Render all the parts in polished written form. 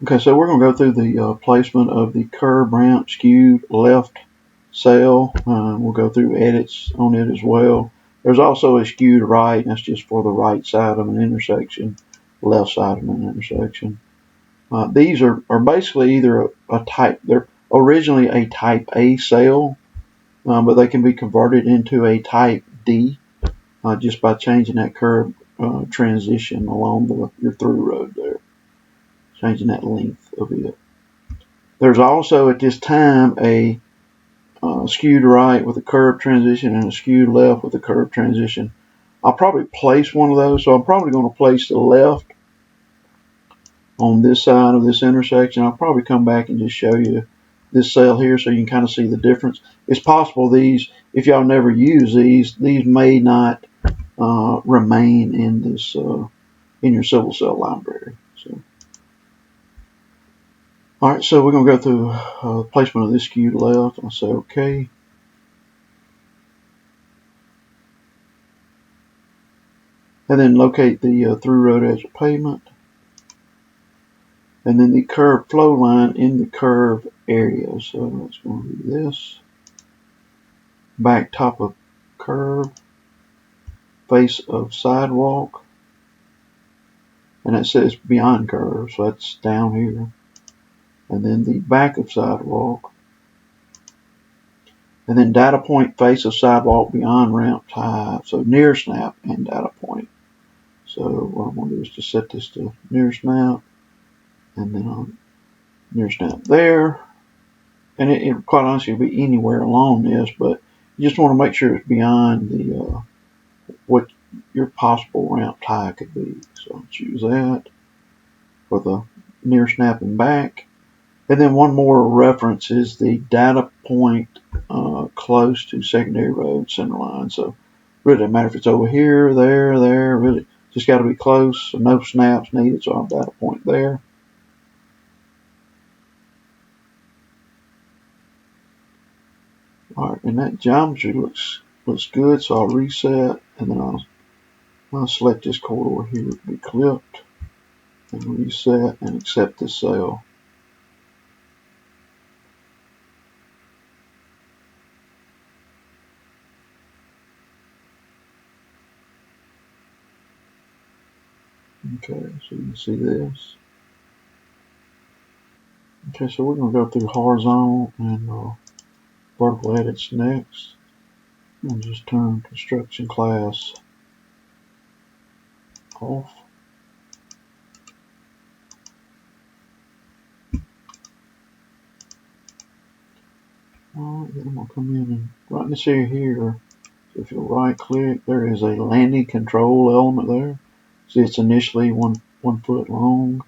Okay, so we're going to go through the placement of the CurbRamp skewed left cell. We'll go through edits on it as well. There's also a skewed right, and that's just for the right side of an intersection, left side of an intersection. These are basically either a type, they're originally a type A cell, but they can be converted into a type D just by changing that curb transition along your through road there, changing that length of it. There's also at this time a skewed right with a curb transition and a skewed left with a curb transition. I'll probably place one of those, so I'm probably going to place the left on this side of this intersection. I'll probably come back and just show you this cell here so you can kind of see the difference. It's possible these, if y'all never use these may not remain in this in your civil cell library. So, all right, so we're going to go through placement of this skewed left. I'll say OK. And then locate the through road edge of pavement. And then the curve flow line in the curve area. So that's going to be this. Back top of curve. Face of sidewalk. And it says beyond curve, so that's down here. And then the back of sidewalk. And then data point face of sidewalk beyond ramp type. So near snap and data point. So what I'm going to do is just set this to near snap. And then on near snap there. And it quite honestly will be anywhere along this, but you just want to make sure it's beyond the what your possible ramp tie could be. So I'll choose that for the near snap and back. And then one more reference is the data point close to secondary road center line. So really doesn't matter if it's over here, there, really just got to be close. So no snaps needed, so I'll data point there. All right, and that geometry looks good, so I'll reset, and then I'll select this corridor here to be clipped, and reset, and accept this cell. Okay, so you can see this. Okay, so we're going to go through horizontal and vertical edits next. And just turn construction class off. Alright, then I'm going to come in and right in this area here, so if you right click, there is a landing control element there. See, it's initially one foot long.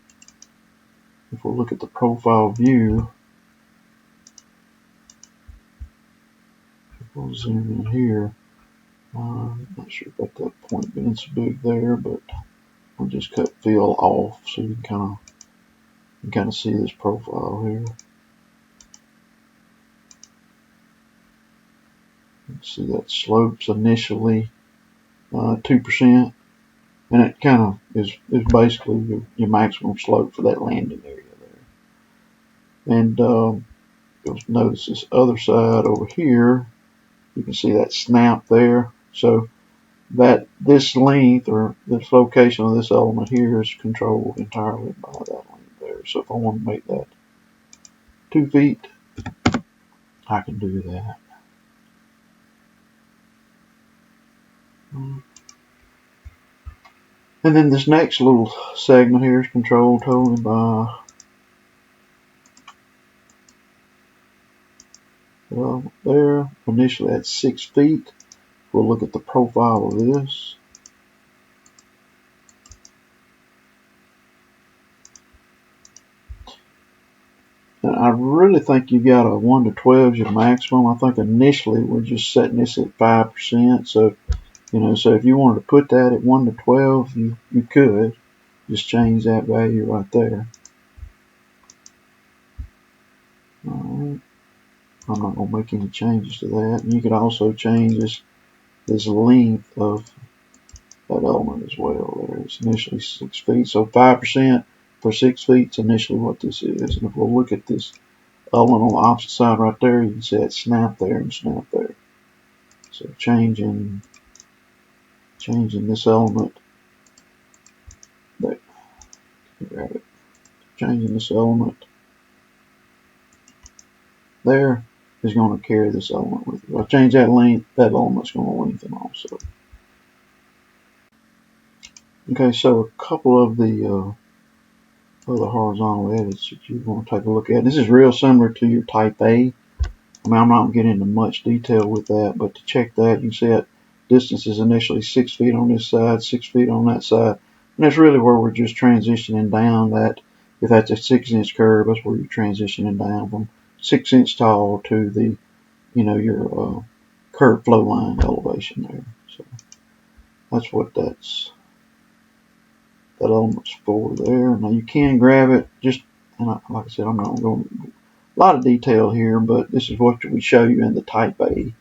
If we look at the profile view, we'll zoom in here. I'm not sure about that point being so big there, but we'll just cut fill off so you can kind of see this profile here. See that slopes initially 2%, and it kind of is basically your maximum slope for that landing area there. And you'll notice this other side over here. You can see that snap there. So that this length or this location of this element here is controlled entirely by that length there. So if I want to make that 2 feet, I can do that. And then this next little segment here is controlled totally by there. Initially at 6 feet. We'll look at the profile of this. And I really think you've got a 1 to 12 is your maximum. I think initially we're just setting this at 5%. So, so if you wanted to put that at 1 to 12, you could just change that value right there. All right. I'm not going to make any changes to that. And you could also change this length of that element as well. There, it's initially 6 feet, so 5%. for 6 feet is initially what this is. And if we'll look at this element on the opposite side right there, you can see it snap there and snap there. So changing this element there. Grab it. Changing this element there is going to carry this element with it. If I change that length, that element's going to lengthen also. Okay, so a couple of the other horizontal edits that you want to take a look at. This is real similar to your type A. I mean, I'm not going to get into much detail with that, but to check that, you can see that distance is initially 6 feet on this side, 6 feet on that side. And that's really where we're just transitioning down that. If that's a 6-inch curve, that's where you're transitioning down from 6-inch tall to the, your curved flow line elevation there. So that's what that element's for there. Now you can grab it, just, and like I said, I'm not going to go into a lot of detail here, but this is what we show you in the type A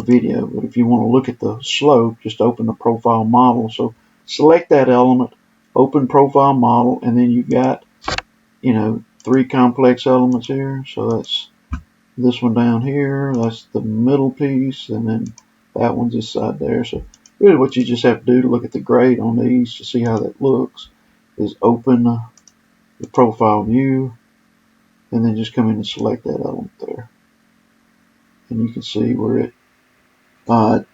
video. But if you want to look at the slope, just open the profile model. So select that element, open profile model, and then you've got, 3 complex elements here. So that's this one down here, that's the middle piece, and then that one's this side there. So really what you just have to do to look at the grade on these to see how that looks is open the profile view and then just come in and select that element there. And you can see we're at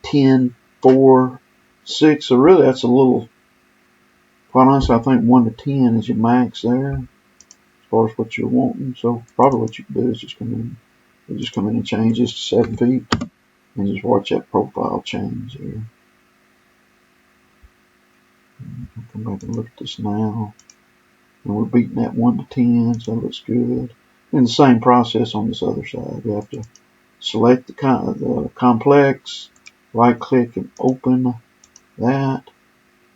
10, 4, 6. So really that's a little, quite honestly, I think 1 to 10 is your max there as far as what you're wanting. So probably what you can do is just come in and change this to 7 feet and just watch that profile change here. I'll come back and look at this now. And we're beating that 1 to 10, so it looks good. And the same process on this other side. You have to select the complex, right click and open that.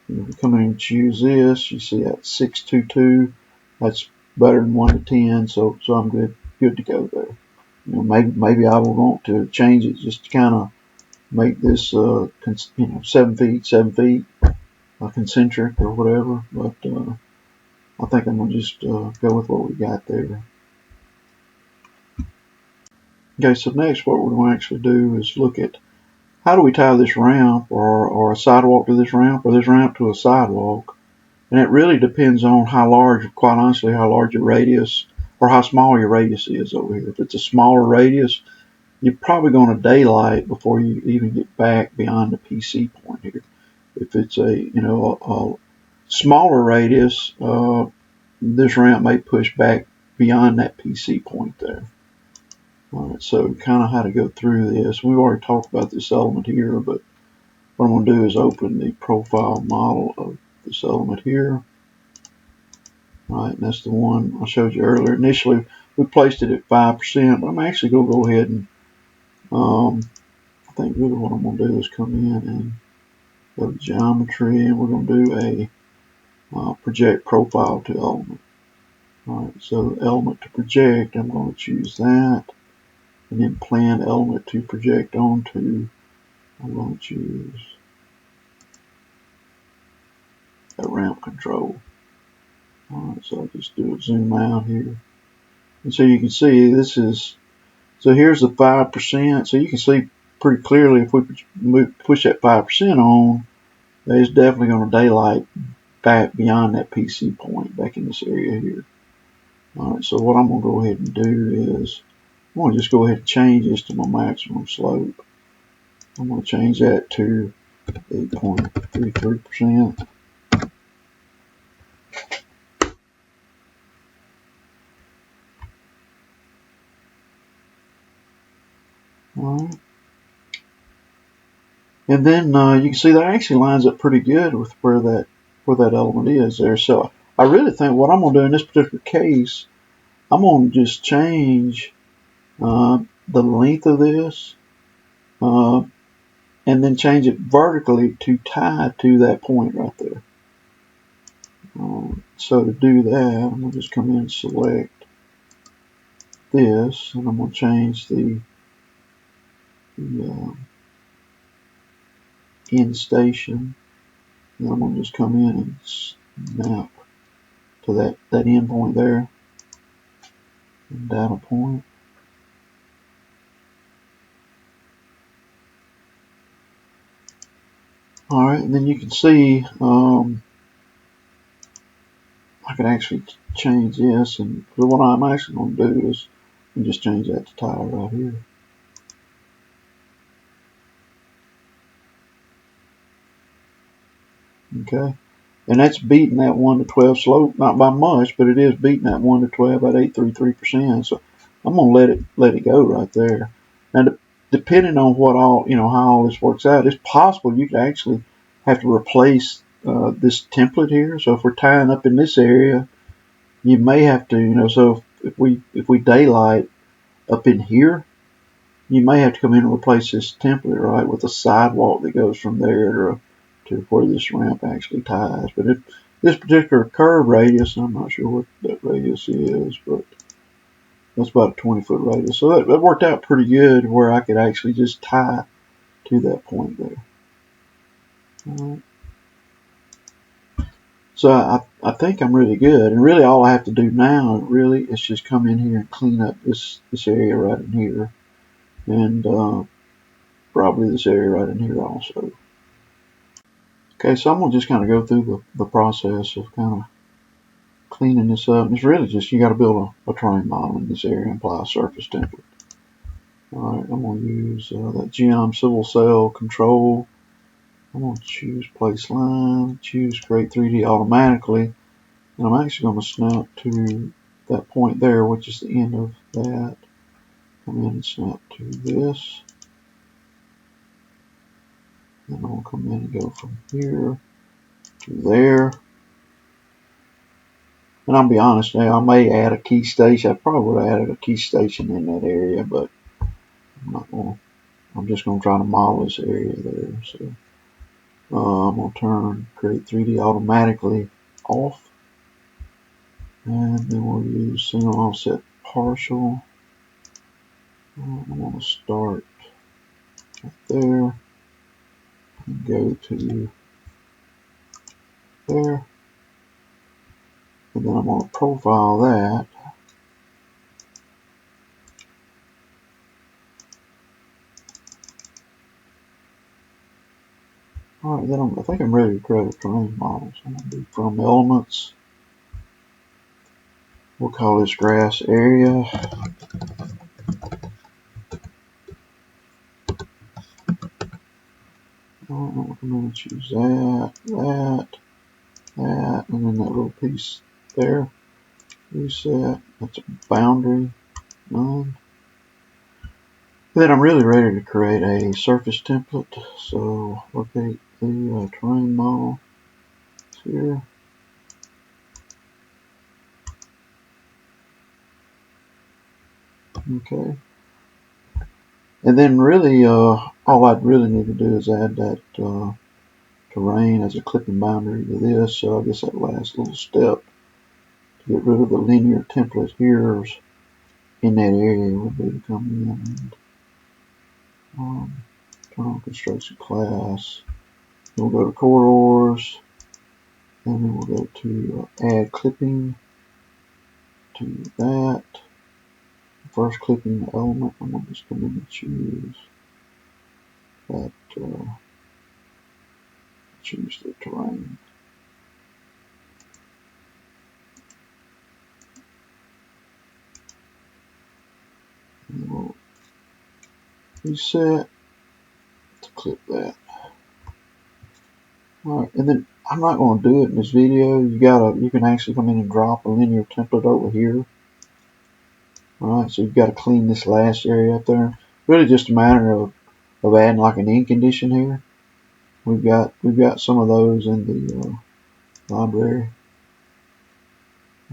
And if you come in and choose this, you see that 622. That's better than 1 to 10, so I'm good to go there. Maybe I will want to change it just to kind of make this 7 feet concentric or whatever, but I think I'm going to just go with what we got there. Okay, so next what we're going to actually do is look at how do we tie this ramp or a sidewalk to this ramp or this ramp to a sidewalk. And it really depends on how large, quite honestly, how large your radius or how small your radius is over here. If it's a smaller radius, you're probably going to daylight before you even get back beyond the PC point here. If it's a smaller radius, this ramp may push back beyond that PC point there. Alright, so kind of how to go through this. We've already talked about this element here, but what I'm going to do is open the profile model of this element here. Alright, and that's the one I showed you earlier. Initially, we placed it at 5%, but I'm actually going to go ahead and I think really what I'm going to do is come in and go to geometry, and we're going to do a project profile to element. Alright, so element to project, I'm going to choose that, and then plan element to project onto, I'm going to choose a ramp control. Alright, so I'll just do a zoom out here. And so you can see this is, so here's the 5%, so you can see pretty clearly if we push that 5% on, it's definitely going to daylight back beyond that PC point, back in this area here. Alright, so what I'm going to go ahead and do is, I'm going to just go ahead and change this to my maximum slope. I'm going to change that to 8.33%. Alright. And then you can see that actually lines up pretty good with where that element is there. So I really think what I'm going to do in this particular case, I'm going to just change the length of this and then change it vertically to tie to that point right there. So to do that, I'm going to just come in and select this, and I'm going to change the end station, and I'm going to just come in and snap to that end point there, and data point. All right, and then you can see I can actually change this, and so what I'm actually going to do is just change that to tile right here. Okay, and that's beating that 1 to 12 slope, not by much, but it is beating that 1 to 12 at 833%. So I'm going to let it go right there. Now, depending on what all, how all this works out, it's possible you could actually have to replace this template here. So if we're tying up in this area, you may have to, so if we daylight up in here, you may have to come in and replace this template, right, with a sidewalk that goes from there to where this ramp actually ties. But if this particular curve radius, I'm not sure what that radius is, but that's about a 20-foot radius. So that worked out pretty good where I could actually just tie to that point there. All right. So I think I'm really good. And really all I have to do now really is just come in here and clean up this area right in here. And probably this area right in here also. Okay, so I'm going to just kind of go through the process of kind of cleaning this up. It's really just you got to build a terrain model in this area and apply a surface template. Alright, I'm going to use that Geom Civil Cell control. I'm going to choose place line, choose create 3D automatically, and I'm actually going to snap to that point there, which is the end of that. Come in and snap to this. Then I'm going to come in and go from here to there. And I'll be honest now, I may add a key station. I probably would have added a key station in that area, but I'm not going to. I'm just going to try to model this area there. So I'm going to turn create 3D automatically off. And then we'll use single offset partial. I'm going to start right there and go to there. And then I'm going to profile that. Alright, then I think I'm ready to create a terrain model. So I'm going to do from elements. We'll call this grass area. I'm going to choose that, and then that little piece there. Reset. That's a boundary. None. Then I'm really ready to create a surface template. So locate the terrain model here. Okay. And then really, all I'd really need to do is add that terrain as a clipping boundary to this. So I guess that last little step to get rid of the linear template here in that area would be to come in and turn on construction class. Then we'll go to corridors, and then we'll go to add clipping to that. First clipping element, I'm going to just come in and choose that, choose the terrain. And we'll reset to clip that. Alright, and then I'm not going to do it in this video. You can actually come in and drop a linear template over here. Alright, so you've got to clean this last area up there. Really just a matter of adding like an in condition here. We've got some of those in the library.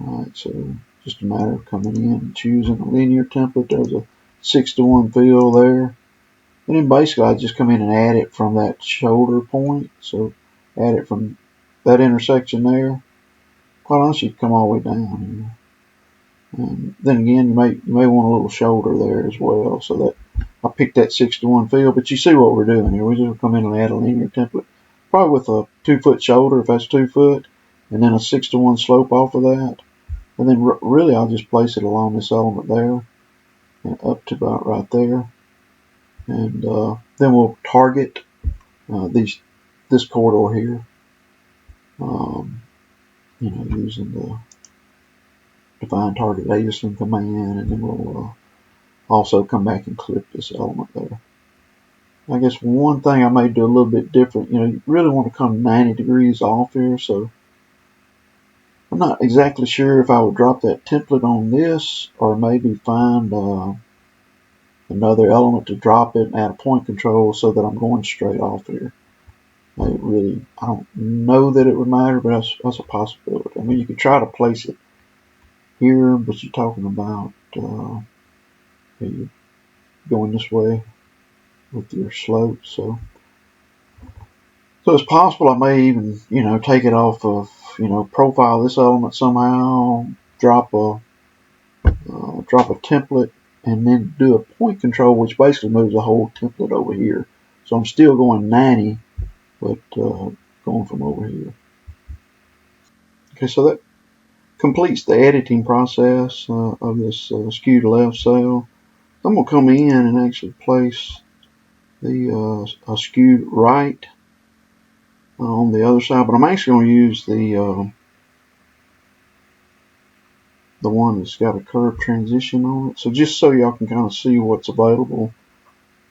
Alright, so just a matter of coming in and choosing a linear template. There's a 6:1 fill there. And then basically I just come in and add it from that shoulder point. So add it from that intersection there. Quite honestly, you come all the way down here. And then again, you may want a little shoulder there as well. So that I picked that 6:1 fill, but you see what we're doing here. We just come in and add a linear template, probably with a 2-foot shoulder if that's 2 foot, and then a 6:1 slope off of that. And then really I'll just place it along this element there and up to about right there. And then we'll target this corridor here, using the define target ASIN command, and then we'll also come back and clip this element there. I guess one thing I may do a little bit different, you really want to come 90 degrees off here, so I'm not exactly sure if I would drop that template on this or maybe find another element to drop it and add a point control so that I'm going straight off here. I don't know that it would matter, but that's a possibility. I mean, you could try to place it here, but you're talking about you're going this way with your slope, so it's possible I may even take it off of profile this element somehow, drop a template, and then do a point control, which basically moves the whole template over here. So I'm still going 90, but going from over here. Okay, so that completes the editing process of this skewed left cell. I'm going to come in and actually place the skewed right on the other side, but I'm actually going to use the one that's got a curve transition on it. So just so y'all can kind of see what's available.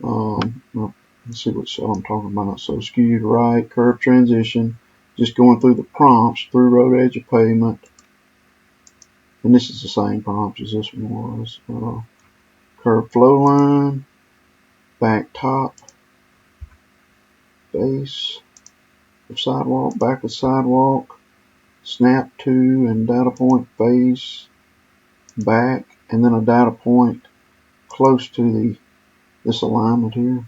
Let's see what cell I'm talking about. So skewed right, curve transition, just going through the prompts, through road edge of pavement. And this is the same prompt as this one was. Curve flow line, back top, base of sidewalk, back of sidewalk, snap to and data point face, back, and then a data point close to this alignment here.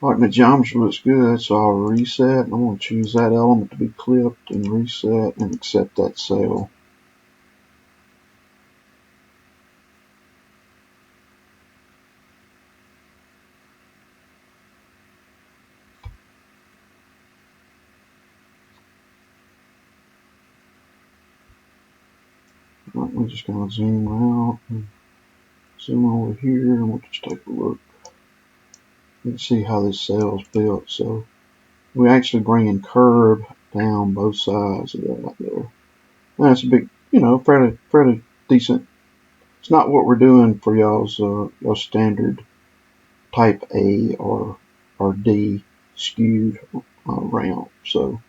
Alright, the geometry looks good, so I'll reset. I'm going to choose that element to be clipped and reset and accept that cell. Right, we're just going to zoom out and zoom over here, and we'll just take a look. You can see how this cell is built. So we're actually bringing curb down both sides of that there. That's a big, fairly decent. It's not what we're doing for y'all's standard type A or D skewed ramp. So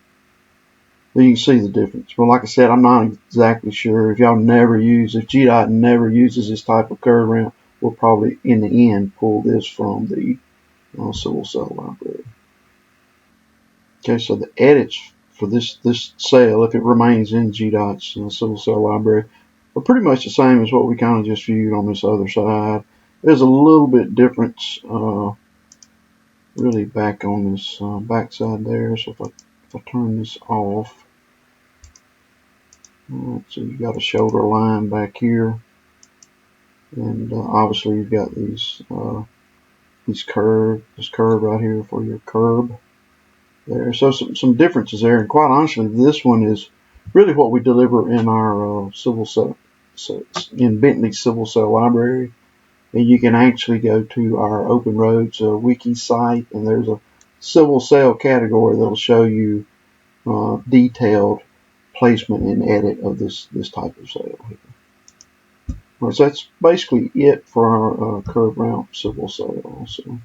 you can see the difference. Well, like I said, I'm not exactly sure if GDOT never uses this type of curve ramp, we'll probably in the end pull this from the civil cell library. Okay, so the edits for this cell, if it remains in GDOT's civil cell library, are pretty much the same as what we kind of just viewed on this other side. There's a little bit difference really back on this back side there. So if I turn this off, so you've got a shoulder line back here, and obviously you've got this curve right here for your curb there. So some differences there, and quite honestly, this one is really what we deliver in our civil cell, in Bentley Civil Cell Library. And you can actually go to our Open Roads wiki site, and there's a civil cell category that'll show you detailed placement and edit of this type of cell here. Right, so that's basically it for our CurbRamp civil cell. So